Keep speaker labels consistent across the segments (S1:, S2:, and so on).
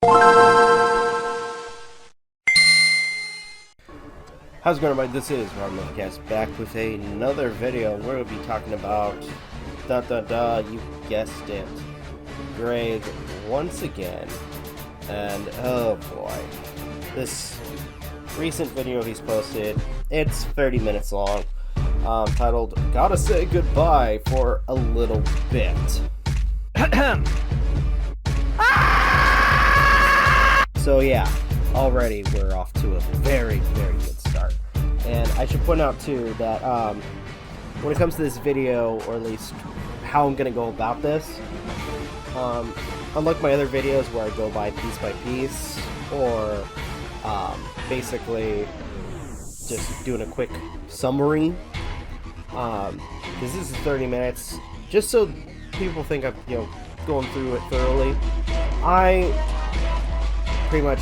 S1: How's it going, everybody? This is Novakast back with another video. We're going to be talking about, you guessed it, Greg once again. And oh boy, this recent video he's posted, it's 30 minutes long, titled, Gotta Say Goodbye for a Little Bit. So yeah, already we're off to a very, very good start. And I should point out too that when it comes to this video, or at least how I'm going to go about this, unlike my other videos where I go by piece, or basically just doing a quick summary, because this is 30 minutes, just so people think I'm going through it thoroughly, I pretty much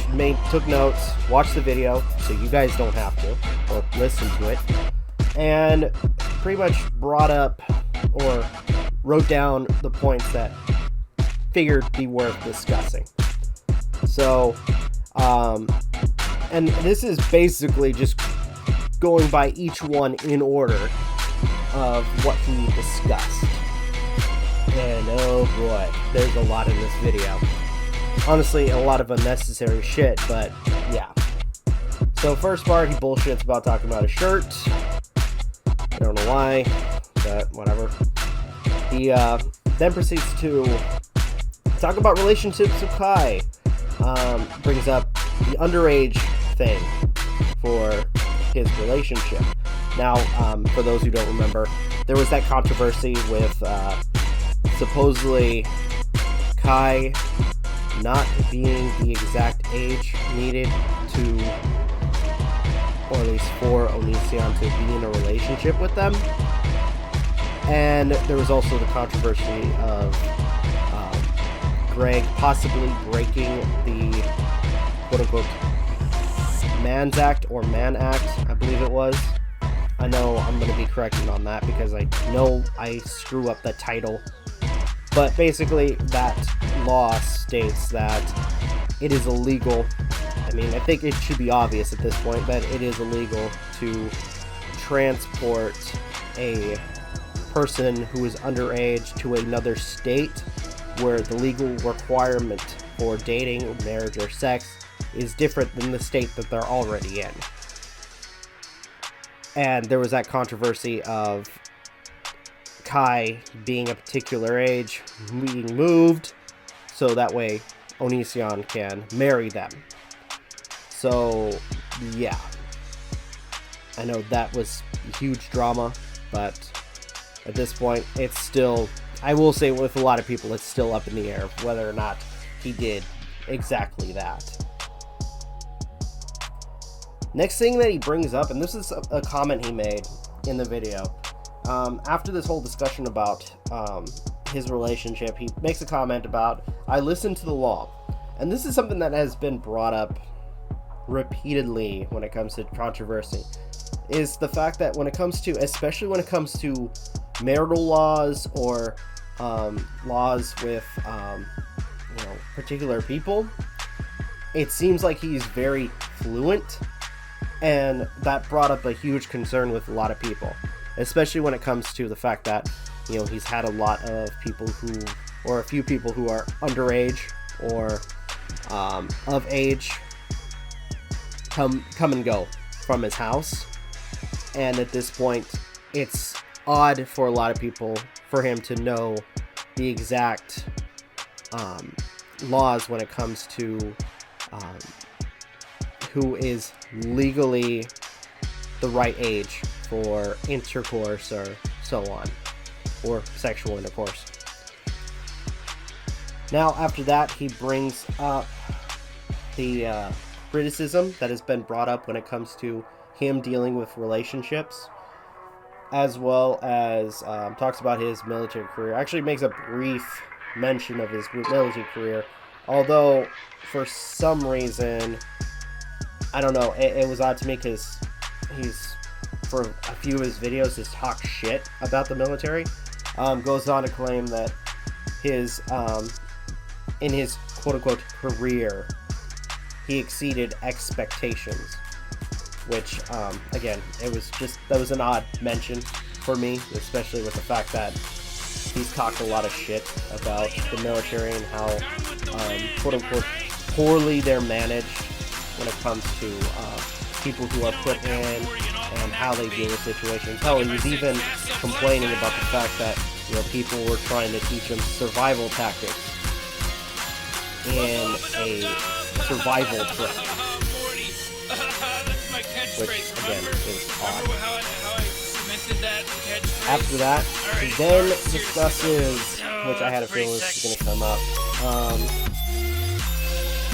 S1: took notes, watched the video, so you guys don't have to, or listen to it, and pretty much brought up, or wrote down the points that figured be worth discussing. So, and this is basically just going by each one in order of what he discussed. And oh boy, there's a lot in this video. Honestly, a lot of unnecessary shit, but yeah. So first part, he bullshits about talking about a shirt. I don't know why, but whatever. He then proceeds to talk about relationships with Kai. Brings up the underage thing for his relationship. Now, for those who don't remember, there was that controversy with supposedly Kai not being the exact age needed to, or at least for Onision to be in a relationship with them. And there was also the controversy of Greg possibly breaking the quote-unquote Man's Act, or Man Act, I believe it was. I know I'm going to be corrected on that because I know I screw up the title. But basically, that law states that it is illegal. I mean, I think it should be obvious at this point that it is illegal to transport a person who is underage to another state where the legal requirement for dating, marriage, or sex is different than the state that they're already in. And there was that controversy of Kai being a particular age, being moved, so that way Onision can marry them. So, yeah. I know that was huge drama, but at this point, it's still, I will say with a lot of people, it's still up in the air whether or not he did exactly that. Next thing that he brings up, and this is a comment he made in the video, after this whole discussion about his relationship, he makes a comment about, I listen to the law. And this is something that has been brought up repeatedly when it comes to controversy, is the fact that when it comes to, especially when it comes to marital laws, or laws with particular people, it seems like he's very fluent, and that brought up a huge concern with a lot of people, especially when it comes to the fact that he's had a lot of people who, or a few people who are underage or of age come and go from his house. And at this point, it's odd for a lot of people for him to know the exact laws when it comes to who is legally the right age for intercourse, or so on, or sexual intercourse. Now, after that, he brings up the criticism that has been brought up when it comes to him dealing with relationships, as well as talks about his military career. Actually makes a brief mention of his military career, although for some reason, I don't know, it was odd to me because he's, for a few of his videos, just talk shit about the military. Goes on to claim that his in his quote-unquote career, he exceeded expectations. Which, again, that was an odd mention for me, especially with the fact that he's talked a lot of shit about the military and how, quote-unquote, poorly they're managed when it comes to people who are put in and how they deal with situations. Hell, he was even complaining about the fact that, you know, people were trying to teach him survival tactics in a survival threat. Which, again, is odd. After that, he then discusses, which I had a feeling was going to come up,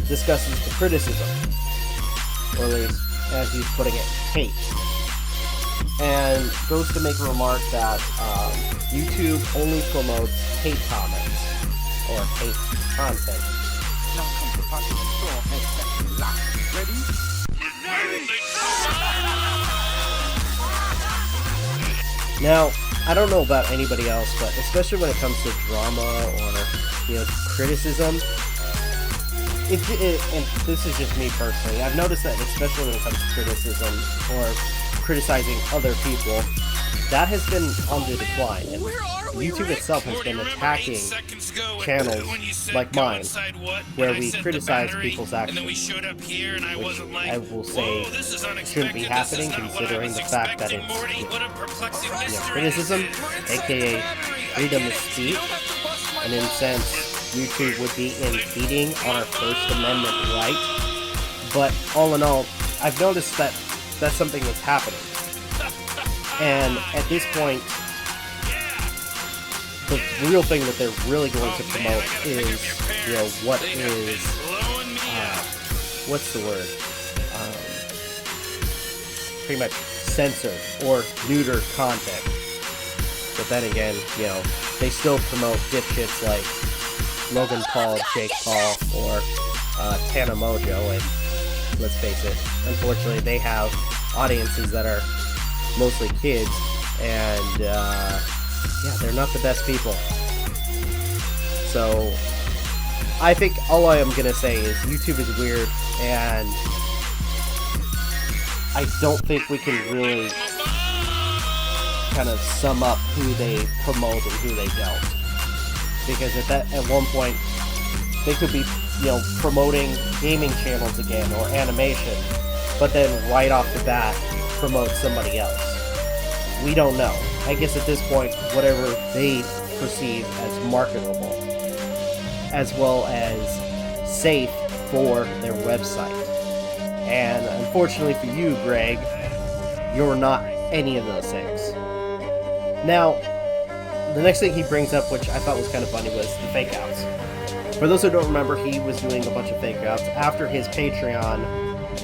S1: discusses the criticism, or at least, as he's putting it, hate. And goes to make a remark that YouTube only promotes hate comments, or hate content.
S2: Now comes the part of the store has set lock. Ready?
S1: Now, I don't know about anybody else, but especially when it comes to drama or, you know, criticism, and this is just me personally, I've noticed that especially when it comes to criticism or criticizing other people, that has been on the decline. And YouTube itself has been attacking channels like mine, where we criticize people's actions, which I will say shouldn't be happening, considering the fact that it's criticism, aka freedom of speech, and in a sense, YouTube would be impeding on our First Amendment right. But all in all, I've noticed that that's something that's happening. And at this point, the real thing that they're really going to promote is, you know, what is, what's the word? Pretty much censored or neutered content. But then again, you know, they still promote dipshits like Logan Paul, Jake Paul, or Tana Mojo, and let's face it, unfortunately they have audiences that are mostly kids, and yeah, they're not the best people. So I think all I am gonna say is YouTube is weird, and I don't think we can really kind of sum up who they promote and who they don't, because at one point they could be, you know, promoting gaming channels again or animation, but then right off the bat promote somebody else. We don't know. I guess at this point, whatever they perceive as marketable, as well as safe for their website. And unfortunately for you, Greg, you're not any of those things. Now, the next thing he brings up, which I thought was kind of funny, was the fake outs. For those who don't remember, he was doing a bunch of fake outs after his Patreon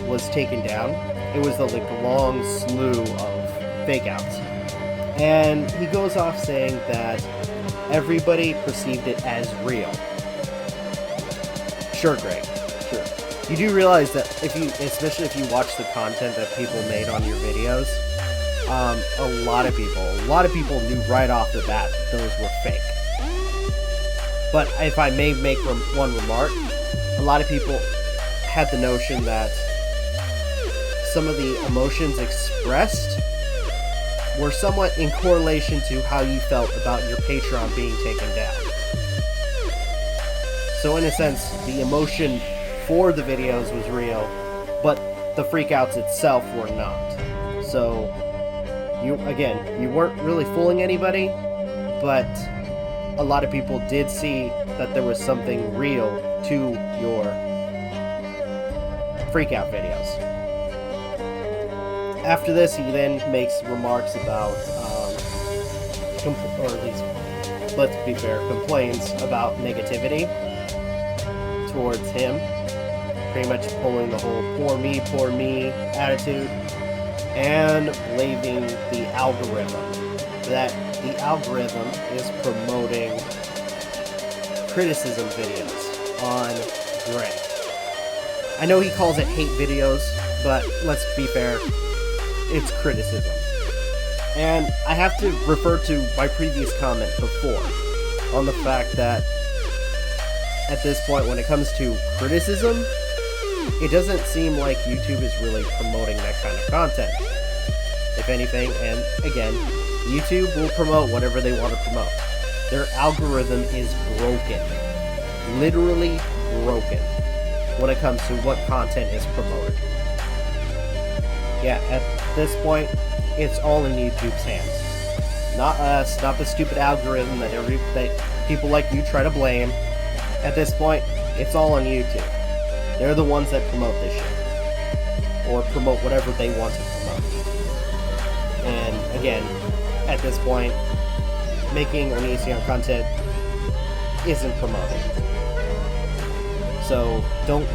S1: was taken down. It was the long slew of fake outs. And he goes off saying that everybody perceived it as real. Sure, Greg. Sure. You do realize that especially if you watch the content that people made on your videos, a lot of people knew right off the bat that those were fake. But if I may make one remark, a lot of people had the notion that some of the emotions expressed were somewhat in correlation to how you felt about your Patreon being taken down. So in a sense, the emotion for the videos was real, but the freakouts itself were not. So, you weren't really fooling anybody, but a lot of people did see that there was something real to your freakout videos. After this, he then makes remarks about, or at least, let's be fair, complains about negativity towards him. Pretty much pulling the whole poor me attitude, and blaming the algorithm. That the algorithm is promoting criticism videos on Greg. I know he calls it hate videos, but let's be fair, it's criticism. And I have to refer to my previous comment before on the fact that at this point, when it comes to criticism, it doesn't seem like YouTube is really promoting that kind of content. If anything, and again, YouTube will promote whatever they want to promote. Their algorithm is broken. Literally broken when it comes to what content is promoted. Yeah, at this point, it's all in YouTube's hands. Not us, not the stupid algorithm that people like you try to blame. At this point, it's all on YouTube. They're the ones that promote this shit. Or promote whatever they want to promote. And again, at this point, making Onision content isn't promoted. So, don't...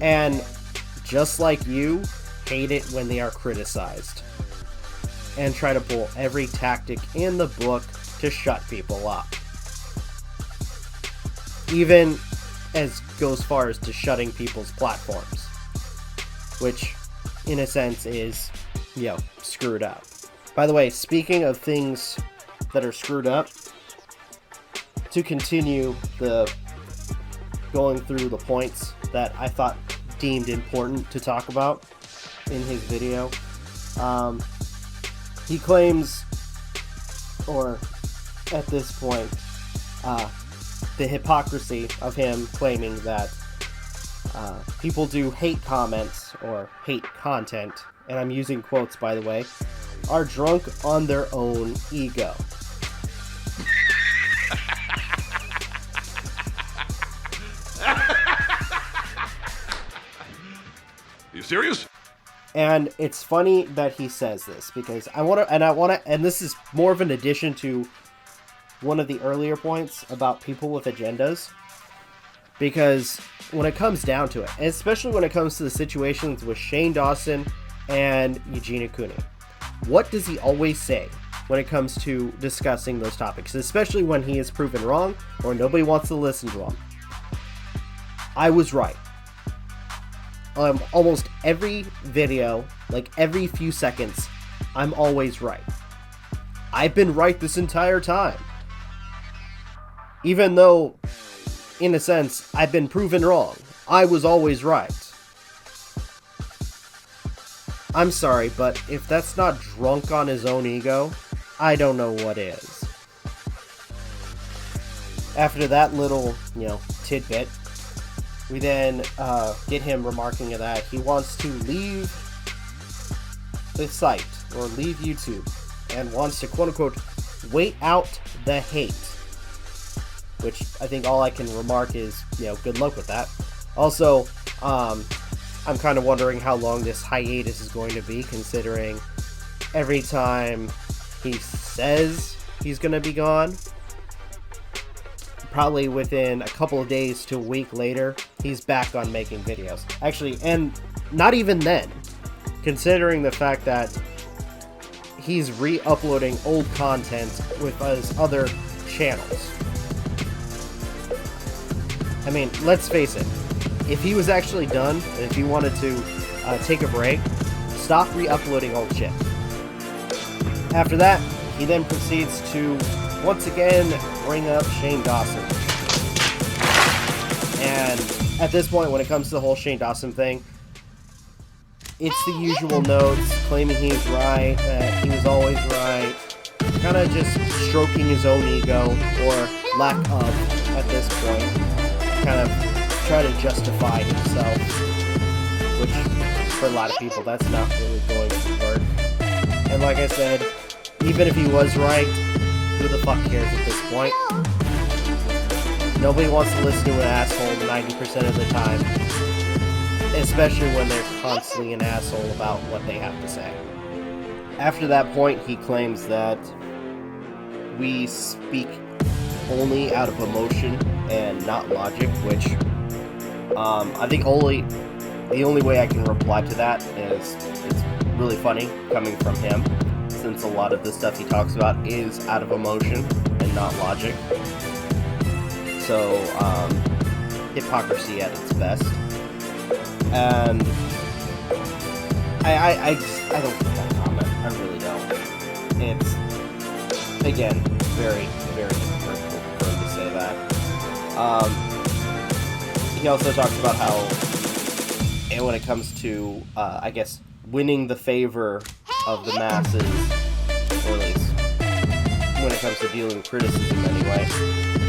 S1: And just like you, hate it when they are criticized. And try to pull every tactic in the book to shut people up. Even as goes far as to shutting people's platforms. Which, in a sense, is, screwed up. By the way, speaking of things that are screwed up, to continue going through the points that I thought deemed important to talk about in his video. He claims, or at this point, the hypocrisy of him claiming that people do hate comments or hate content, and I'm using quotes by the way, are drunk on their own ego.
S3: You serious?
S1: And it's funny that he says this because and this is more of an addition to one of the earlier points about people with agendas. Because when it comes down to it, and especially when it comes to the situations with Shane Dawson and Eugene Cooney, what does he always say when it comes to discussing those topics, especially when he is proven wrong or nobody wants to listen to him? I was right. Almost every video, like every few seconds, I'm always right. I've been right this entire time. Even though, in a sense, I've been proven wrong. I was always right. I'm sorry, but if that's not drunk on his own ego, I don't know what is. After that little, tidbit, we then get him remarking that he wants to leave the site, or leave YouTube, and wants to quote-unquote wait out the hate. Which I think all I can remark is, good luck with that. Also, I'm kind of wondering how long this hiatus is going to be, considering every time he says he's going to be gone, probably within a couple of days to a week later, he's back on making videos. Actually, and not even then, considering the fact that he's re-uploading old content with his other channels. I mean, let's face it, if he was actually done, and if he wanted to take a break, stop re-uploading old shit. After that, he then proceeds to once again bring up Shane Dawson. And at this point, when it comes to the whole Shane Dawson thing, it's the usual notes, claiming he's right, that he was always right, kind of just stroking his own ego, or lack of at this point, kind of try to justify himself, which for a lot of people that's not really going to work. And like I said, even if he was right, who the fuck cares at this point? Nobody wants to listen to an asshole 90% of the time, especially when they're constantly an asshole about what they have to say. After that point, he claims that we speak only out of emotion and not logic, which I think the only way I can reply to that is it's really funny coming from him, since a lot of the stuff he talks about is out of emotion and not logic. So, hypocrisy at its best. And I don't get that comment. I really don't. It's, again, very, very hypocritical for him to say that. He also talks about how, and when it comes to, I guess, winning the favor of the masses, or at least when it comes to dealing with criticism anyway,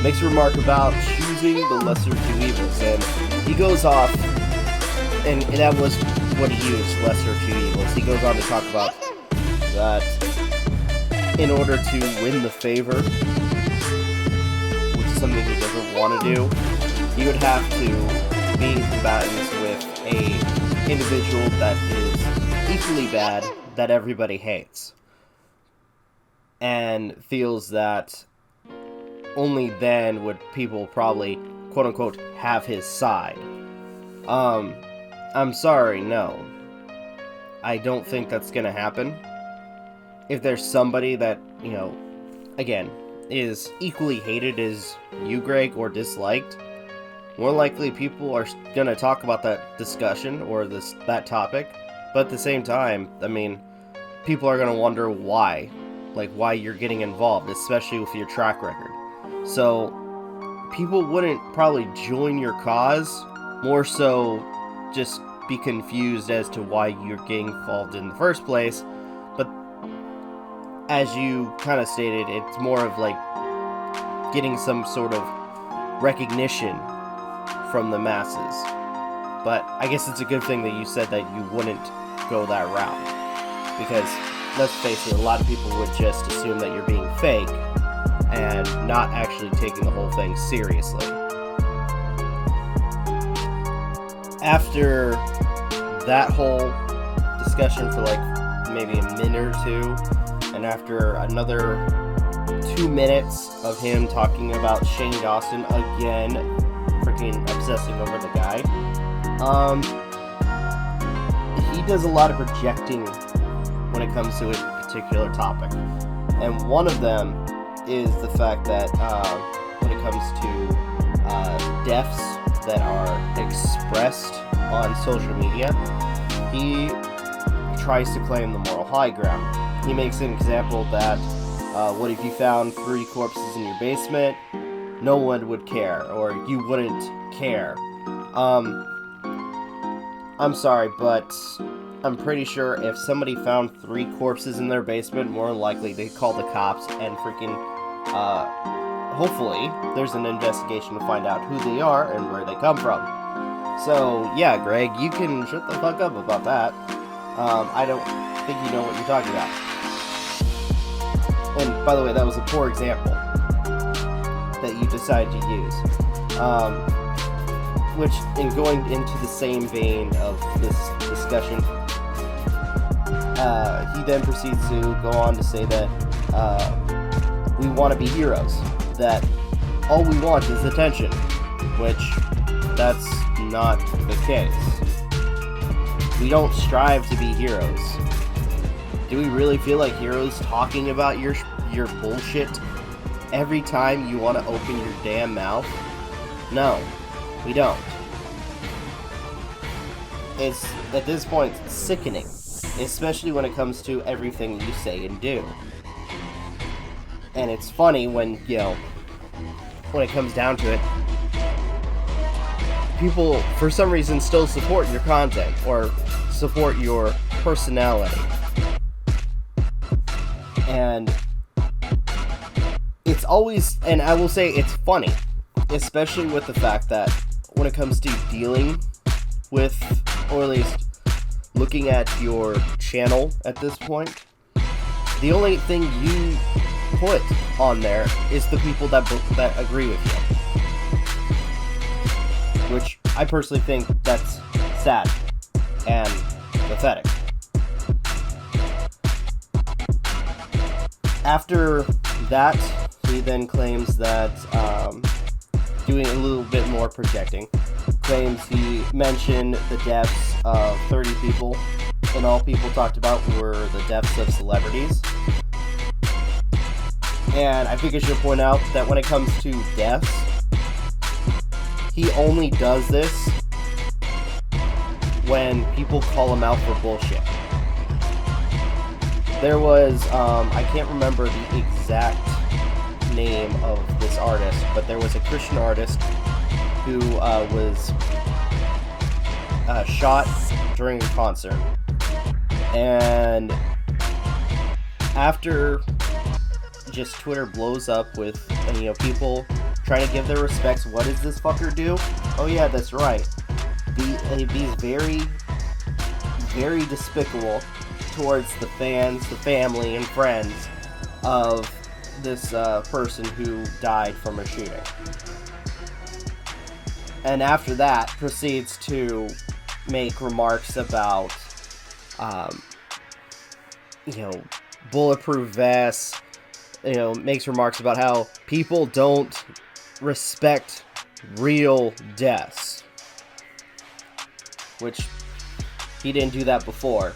S1: makes a remark about choosing the lesser of two evils, and he goes off, and that was what he used, lesser of two evils. He goes on to talk about that in order to win the favor, which is something he doesn't want to do, he would have to be in combatants with a individual that is equally bad, that everybody hates, and feels that only then would people probably, quote-unquote, have his side. I'm sorry, no. I don't think that's gonna happen. If there's somebody that, again, is equally hated as you, Greg, or disliked, more likely people are gonna talk about that discussion, or that topic, but at the same time, I mean, people are gonna wonder why. Like, why you're getting involved, especially with your track record. So, people wouldn't probably join your cause, more so just be confused as to why you're getting involved in the first place. But as you kind of stated, it's more of like getting some sort of recognition from the masses. But I guess it's a good thing that you said that you wouldn't go that route, because let's face it, a lot of people would just assume that you're being fake and not actually taking the whole thing seriously. After that whole discussion for like maybe a minute or two, and after another 2 minutes of him talking about Shane Dawson again, freaking obsessing over the guy, he does a lot of projecting when it comes to a particular topic. And one of them is the fact that when it comes to deaths that are expressed on social media, he tries to claim the moral high ground. He makes an example that, what if you found 3 corpses in your basement? No one would care, or you wouldn't care. I'm sorry, but I'm pretty sure if somebody found 3 corpses in their basement, more than likely they'd call the cops and freaking, hopefully there's an investigation to find out who they are and where they come from. So, yeah, Greg, you can shut the fuck up about that. I don't think you know what you're talking about. And, by the way, that was a poor example that you decided to use. Which, in going into the same vein of this discussion, he then proceeds to go on to say that we want to be heroes, that all we want is attention, which that's not the case. We don't strive to be heroes. Do we really feel like heroes talking about your bullshit every time you want to open your damn mouth? No, we don't. It's, at this point, sickening, especially when it comes to everything you say and do. And it's funny when, you know, when it comes down to it, people, for some reason, still support your content, or support your personality. And it's always, and I will say it's funny, especially with the fact that when it comes to dealing with, or at least looking at your channel at this point, the only thing you put on there is the people that agree with you. Which I personally think that's sad and pathetic. After that, he then claims that, doing a little bit more projecting, claims he mentioned the deaths of 30 people, and all people talked about were the deaths of celebrities. And I think I should point out that when it comes to deaths, he only does this when people call him out for bullshit. There was, I can't remember the exact name of this artist, but there was a Christian artist who was shot during a concert. And after just Twitter blows up with, you know, people trying to give their respects, what does this fucker do? Oh yeah, that's right. He's very, very despicable towards the fans, the family, and friends of this person who died from a shooting. And after that, proceeds to make remarks about, you know, bulletproof vests, you know, makes remarks about how people don't respect real deaths. Which, he didn't do that before,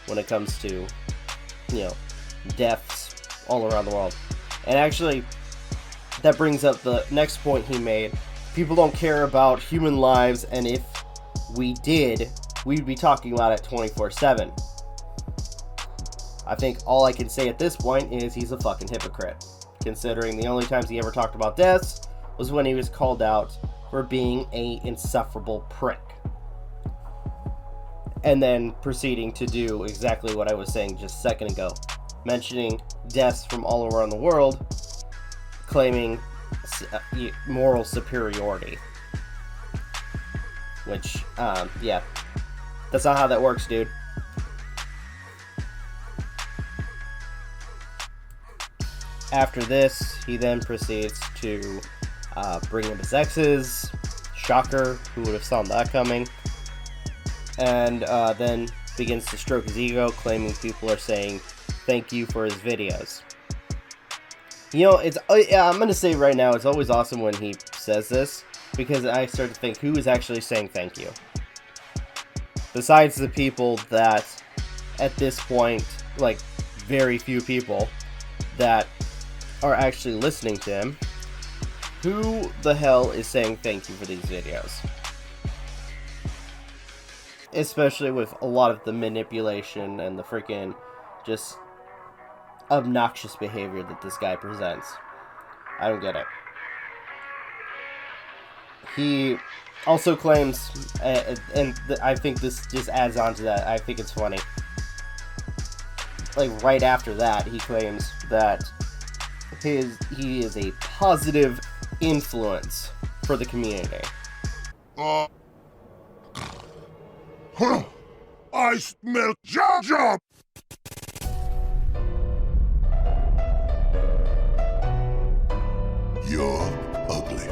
S1: when it comes to, you know, deaths all around the world. And actually, that brings up the next point he made. People don't care about human lives, and if we did, we'd be talking about it 24/7. I think all I can say at this point is he's a fucking hypocrite, considering the only times he ever talked about deaths was when he was called out for being an insufferable prick. And then proceeding to do exactly what I was saying just a second ago, mentioning deaths from all around the world, claiming moral superiority. Which, yeah, that's not how that works, dude. After this, he then proceeds to bring up his exes. Shocker, who would have saw that coming? And then begins to stroke his ego, claiming people are saying thank you for his videos. You know, I'm going to say right now, it's always awesome when he says this, because I start to think, who is actually saying thank you? Besides the people that, at this point, like, very few people that are actually listening to him, who the hell is saying thank you for these videos? Especially with a lot of the manipulation and the freaking just obnoxious behavior that this guy presents. I don't get it. He also claims, I think this just adds on to that, I think it's funny. Like, right after that, he claims that he is a positive influence for the community.
S3: I smell Jar. You're ugly.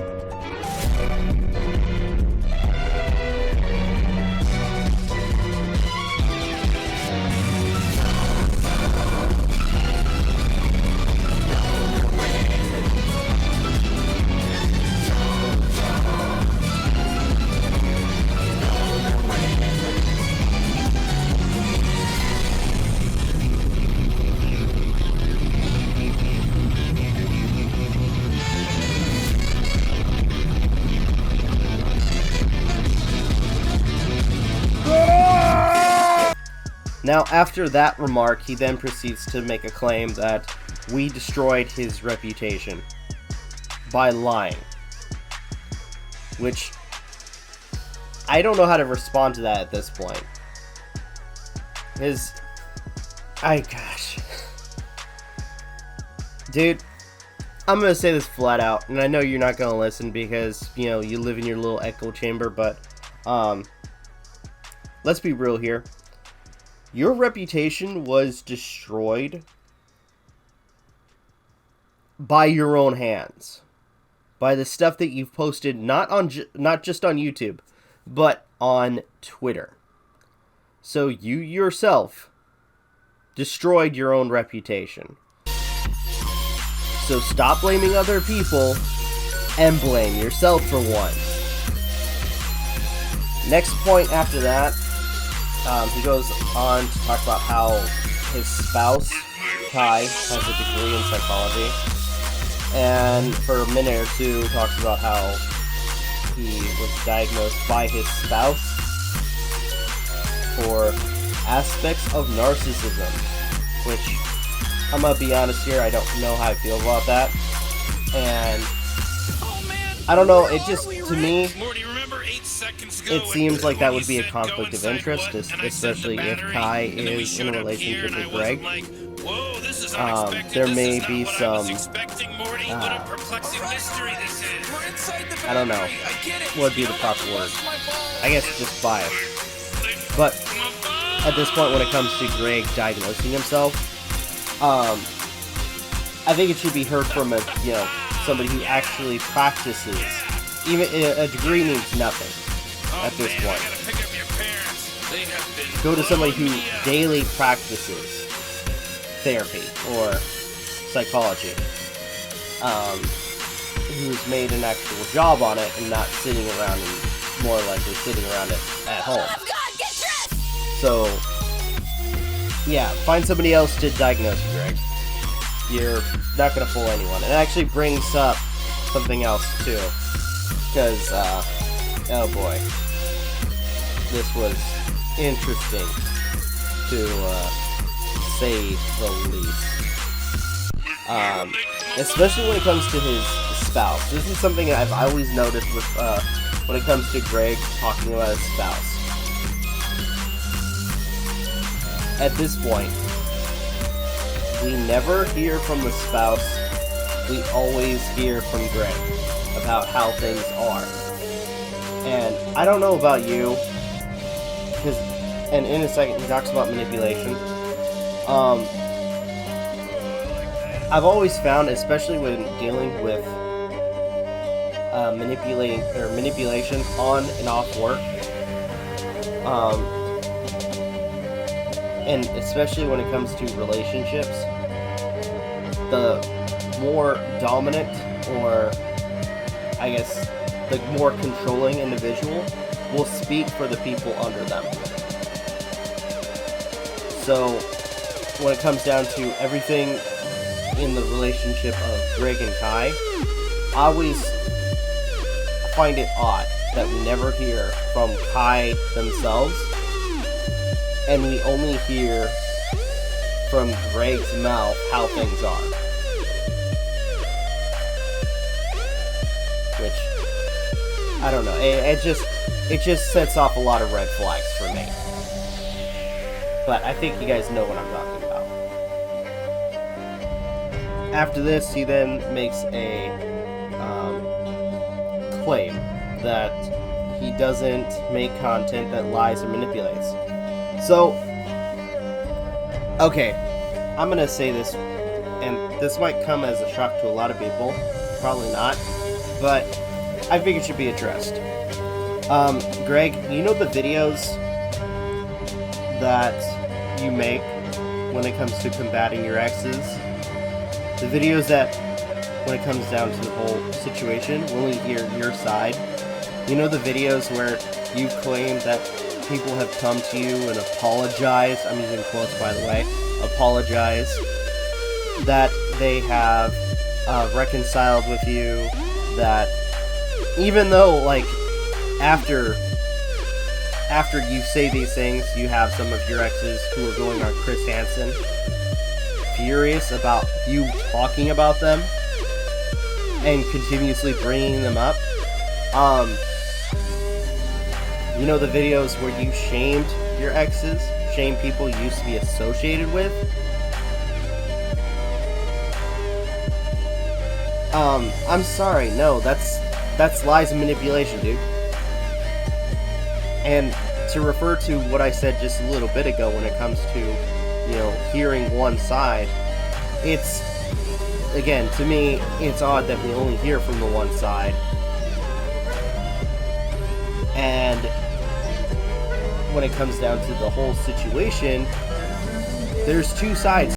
S1: Now, after that remark, he then proceeds to make a claim that we destroyed his reputation by lying. Which, I don't know how to respond to that at this point. Gosh. Dude, I'm gonna say this flat out, and I know you're not gonna listen because, you know, you live in your little echo chamber, but, let's be real here. Your reputation was destroyed by your own hands. By the stuff that you've posted not just on YouTube, but on Twitter. So you yourself destroyed your own reputation. So stop blaming other people and blame yourself for one. Next point after that, he goes on to talk about how his spouse, Kai, has a degree in psychology. And for a minute or two, talks about how he was diagnosed by his spouse for aspects of narcissism. Which, I'm gonna be honest here, I don't know how I feel about that. And I don't know, it just, to me, it seems like that would be a conflict of interest, especially if Kai is in a relationship with Greg. There may be some, I don't know, what would be the proper word? I guess just bias. But at this point, when it comes to Greg diagnosing himself, I think it should be heard from somebody who actually practices. Even a degree means nothing at this point. Go to somebody who daily practices therapy or psychology, who's made an actual job on it and not sitting around and more likely sitting around it at home. So, yeah, find somebody else to diagnose you, Greg. You're not going to fool anyone. It actually brings up something else, too. Because, oh boy. This was interesting, to say the least. Especially when it comes to his spouse. This is something I've always noticed with, when it comes to Greg talking about his spouse. At this point, we never hear from the spouse. We always hear from Greg about how things are. And I don't know about you, and in a second he talks about manipulation. I've always found, especially when dealing with manipulation on and off work, and especially when it comes to relationships, the more dominant, or I guess the more controlling individual will speak for the people under them. So when it comes down to everything in the relationship of Greg and Kai, I always find it odd that we never hear from Kai themselves, and we only hear from Greg's mouth how things are. Which, I don't know. It just sets off a lot of red flags for me. But I think you guys know what I'm talking about. After this, he then makes a claim that he doesn't make content that lies or manipulates. So, okay, I'm gonna say this, and this might come as a shock to a lot of people. Probably not, but I think it should be addressed. Greg, you know the videos that you make when it comes to combating your exes? The videos that, when it comes down to the whole situation, we'll only hear your side. You know the videos where you claim that people have come to you and apologized, I'm using quotes by the way, apologize, that they have reconciled with you, that even though, like, after you say these things, you have some of your exes who are going on Chris Hansen, furious about you talking about them and continuously bringing them up. You know the videos where you shamed your exes, shamed people you used to be associated with? I'm sorry, no, that's lies and manipulation, dude. And to refer to what I said just a little bit ago when it comes to, you know, hearing one side, it's, again, to me, it's odd that we only hear from the one side. And when it comes down to the whole situation, there's two sides.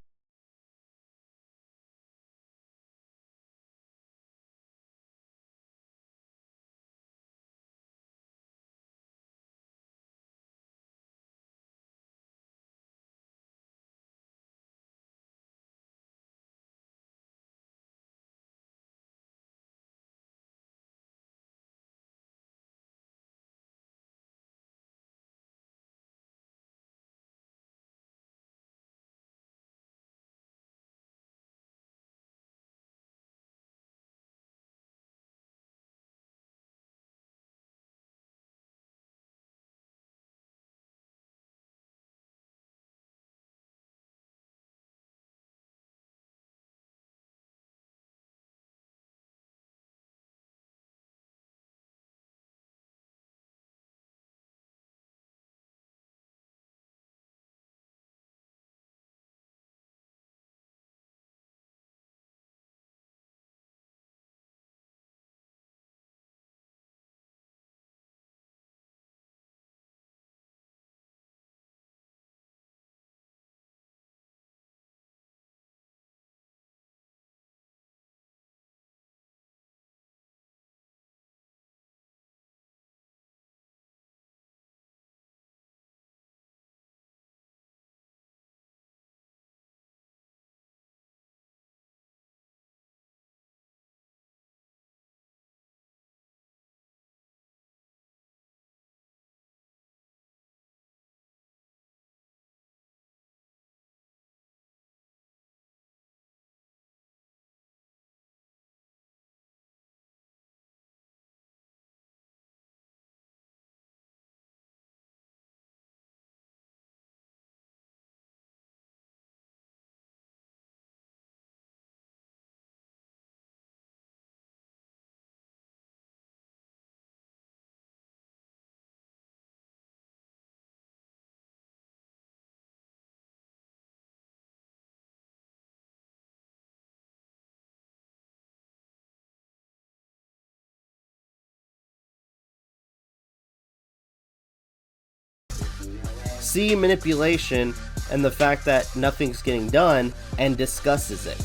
S1: See manipulation and the fact that nothing's getting done and discusses it.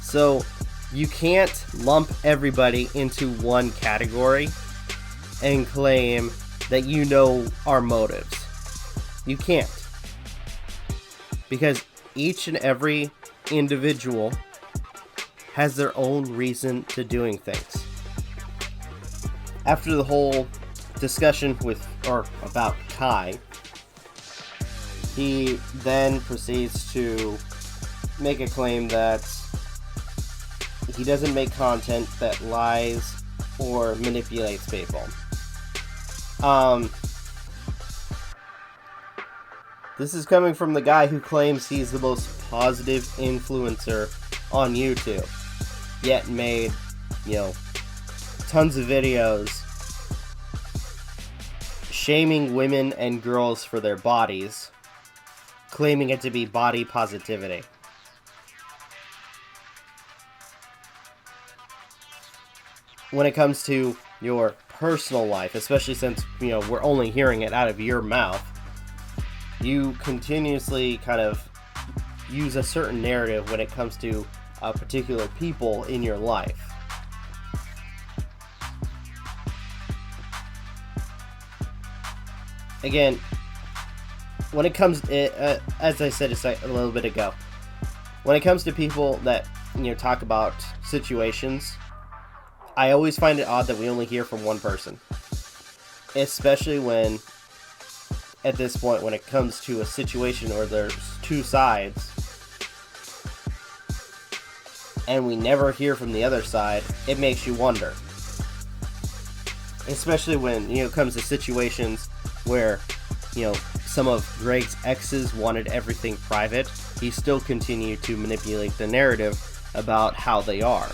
S1: So you can't lump everybody into one category and claim that you know our motives. You can't. Because each and every individual has their own reason to doing things. After the whole discussion about Kai, he then proceeds to make a claim that he doesn't make content that lies or manipulates people. This is coming from the guy who claims he's the most positive influencer on YouTube, yet made, tons of videos shaming women and girls for their bodies, claiming it to be body positivity. When it comes to your personal life, especially since, we're only hearing it out of your mouth, you continuously kind of use a certain narrative when it comes to particular people in your life. Again, when it comes, as I said a little bit ago, when it comes to people that, talk about situations, I always find it odd that we only hear from one person. Especially when, at this point, when it comes to a situation where there's two sides, and we never hear from the other side, it makes you wonder. Especially when, it comes to situations where, some of Greg's exes wanted everything private, he still continued to manipulate the narrative about how they are.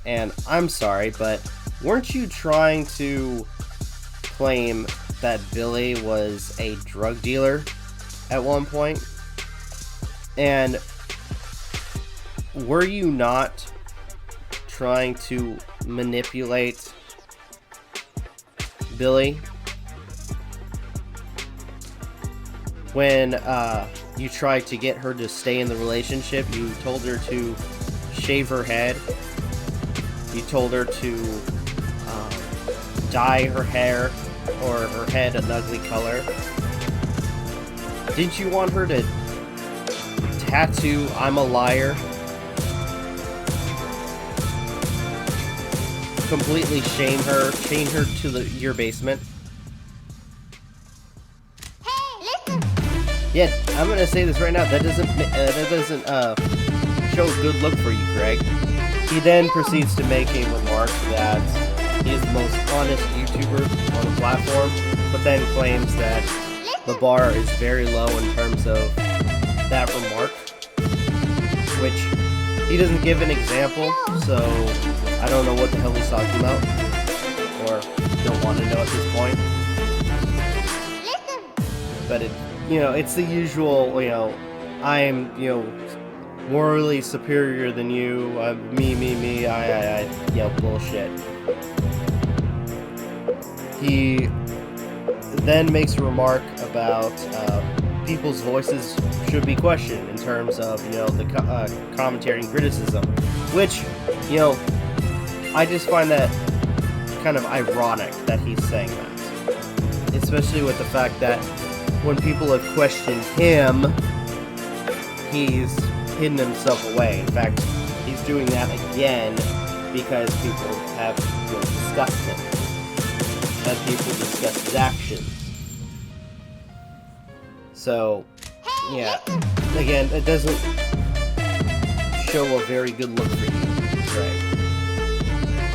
S1: And I'm sorry, but weren't you trying to claim that Billy was a drug dealer at one point? And were you not trying to manipulate Billy when you tried to get her to stay in the relationship? You told her to shave her head. You told her to dye her hair or her head an ugly color. Didn't you want her to tattoo "I'm a liar"? Completely chain her to your basement?
S4: Hey, listen!
S1: Yeah, I'm gonna say this right now. That doesn't show a good look for you, Greg. He then proceeds to make a remark that he is the most honest YouTuber on the platform, but then claims that the bar is very low in terms of that remark, which he doesn't give an example, so I don't know what the hell he's talking about, or don't want to know at this point. But it's the usual, I'm, morally superior than you, me, I, bullshit. He then makes a remark about people's voices should be questioned in terms of, the commentary and criticism, which, I just find that kind of ironic that he's saying that, especially with the fact that when people have questioned him, he's hidden himself away. In fact, he's doing that again because people have discussed him, as people discuss his actions. So, yeah, again, it doesn't show a very good look for you, right?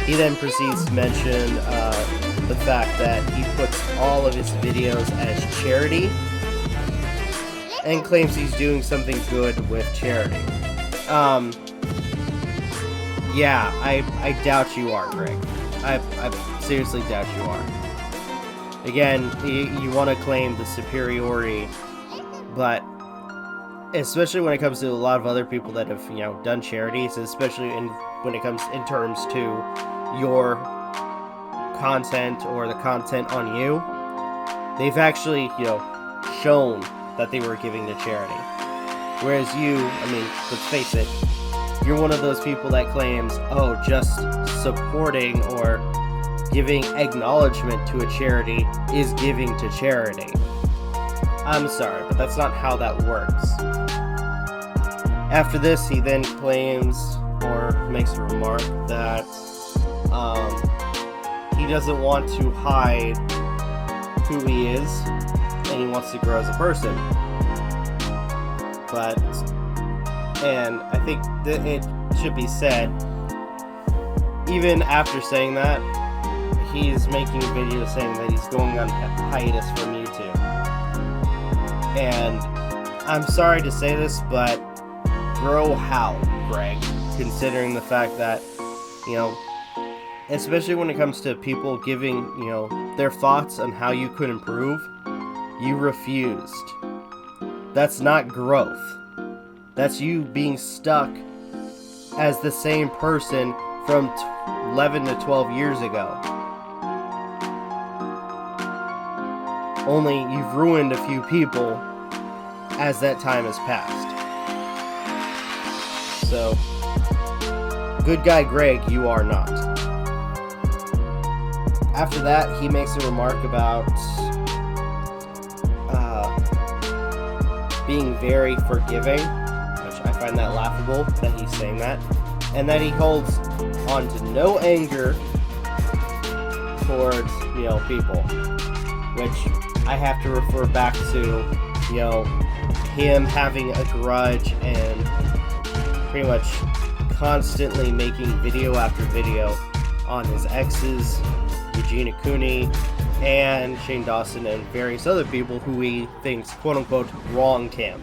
S1: He then proceeds to mention the fact that he puts all of his videos as charity, and claims he's doing something good with charity. Yeah, I doubt you are, Greg. I seriously doubt you are. Again, you want to claim the superiority, but especially when it comes to a lot of other people that have, done charities, especially when it comes in terms to your content or the content on you, they've actually, shown that they were giving to charity. Whereas you, let's face it, you're one of those people that claims, just supporting or giving acknowledgement to a charity is giving to charity. I'm sorry, but that's not how that works. After this, he then claims or makes a remark that he doesn't want to hide who he is, and he wants to grow as a person. And I think that it should be said, even after saying that, he's making videos saying that he's going on hiatus from YouTube. And I'm sorry to say this, but bro, how, Greg? Considering the fact that, you know, especially when it comes to people giving, you know, their thoughts on how you could improve, you refused. That's not growth. That's you being stuck as the same person from 11 to 12 years ago. Only you've ruined a few people as that time has passed. So, good guy Greg, you are not. After that, he makes a remark about being very forgiving, which I find that laughable that he's saying that, and that he holds on to no anger towards, you know, people, which I have to refer back to, you know, him having a grudge and pretty much constantly making video after video on his exes, Eugenia Cooney, and Shane Dawson, and various other people who he thinks, quote-unquote, wronged him.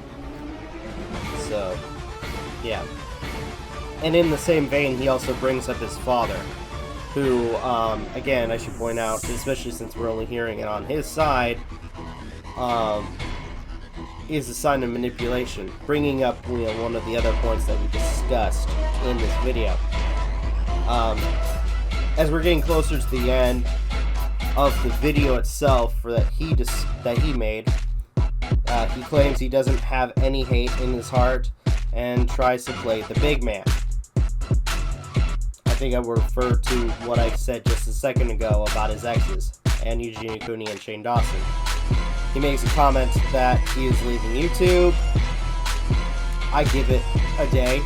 S1: So, yeah. And in the same vein, he also brings up his father, who, again, I should point out, especially since we're only hearing it on his side, is a sign of manipulation, bringing up, you know, one of the other points that we discussed in this video. As we're getting closer to the end of the video itself that he made, he claims he doesn't have any hate in his heart and tries to play the big man. I think I referred to what I said just a second ago about his exes and Eugenia Cooney and Shane Dawson. He makes a comment that he is leaving YouTube. I give it a day,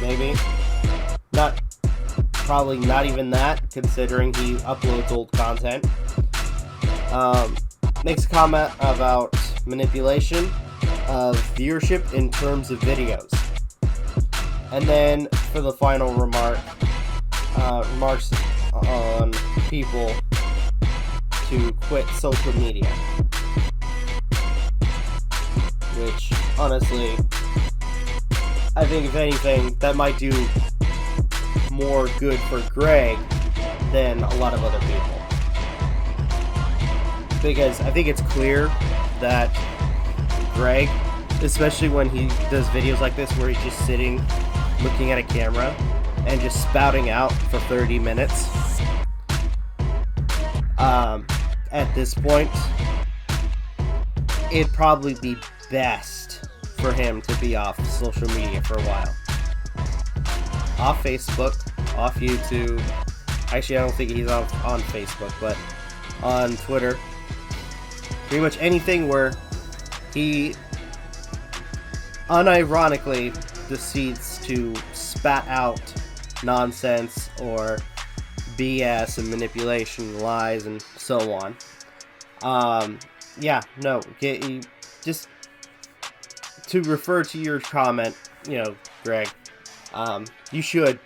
S1: maybe. Probably not even that, considering he uploads old content. Makes a comment about manipulation of viewership in terms of videos. And then, for the final remarks on people to quit social media. Which, honestly, I think if anything, that might do more good for Greg than a lot of other people. Because I think it's clear that Greg, especially when he does videos like this where he's just sitting, looking at a camera, and just spouting out for 30 minutes, at this point, it'd probably be best for him to be off social media for a while. Off Facebook, off YouTube. Actually, I don't think he's on Facebook, but on Twitter. Pretty much anything where he unironically proceeds to spat out nonsense or BS and manipulation, lies, and so on. Just to refer to your comment, you know, Greg, you should,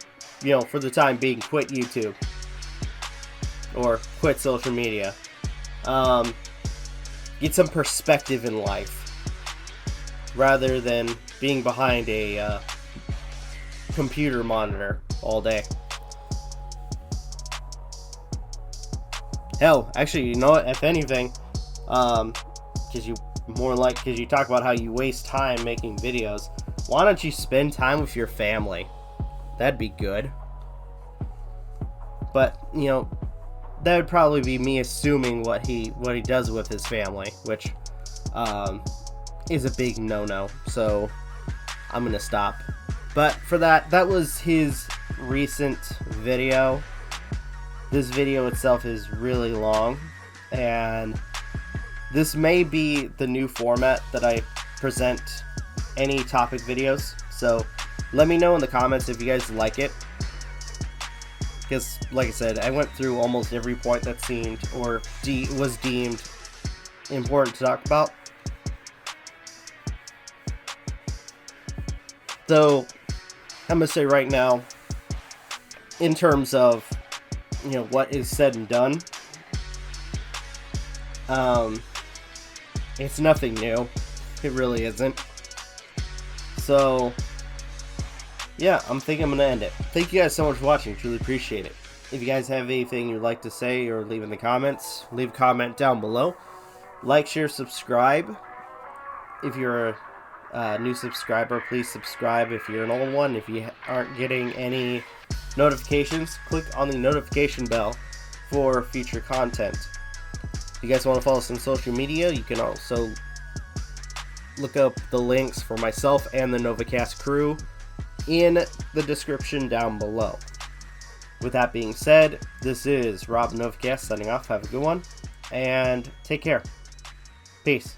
S1: you know, for the time being, quit YouTube. Or quit social media. Get some perspective in life. Rather than being behind a computer monitor all day. Hell, actually, you know what? If anything, because you talk about how you waste time making videos, why don't you spend time with your family? That'd be good. But, you know, that would probably be me assuming what he does with his family, which is a big no-no. So I'm gonna stop. But for that was his recent video. This video itself is really long, and this may be the new format that I present any topic videos. So let me know in the comments if you guys like it. Because, like I said, I went through almost every point that seemed or was deemed important to talk about. So, I'm going to say right now, in terms of what is said and done, it's nothing new. It really isn't. So, yeah, I'm thinking I'm going to end it. Thank you guys so much for watching. Truly appreciate it. If you guys have anything you'd like to say or leave in the comments, leave a comment down below. Like, share, subscribe. If you're a new subscriber, please subscribe. If you're an old one, if you aren't getting any notifications, click on the notification bell for future content. If you guys want to follow us on social media, you can also look up the links for myself and the Novakast crew in the description down below. With that being said, this is Rob Novakast signing off. Have a good one, and take care. Peace.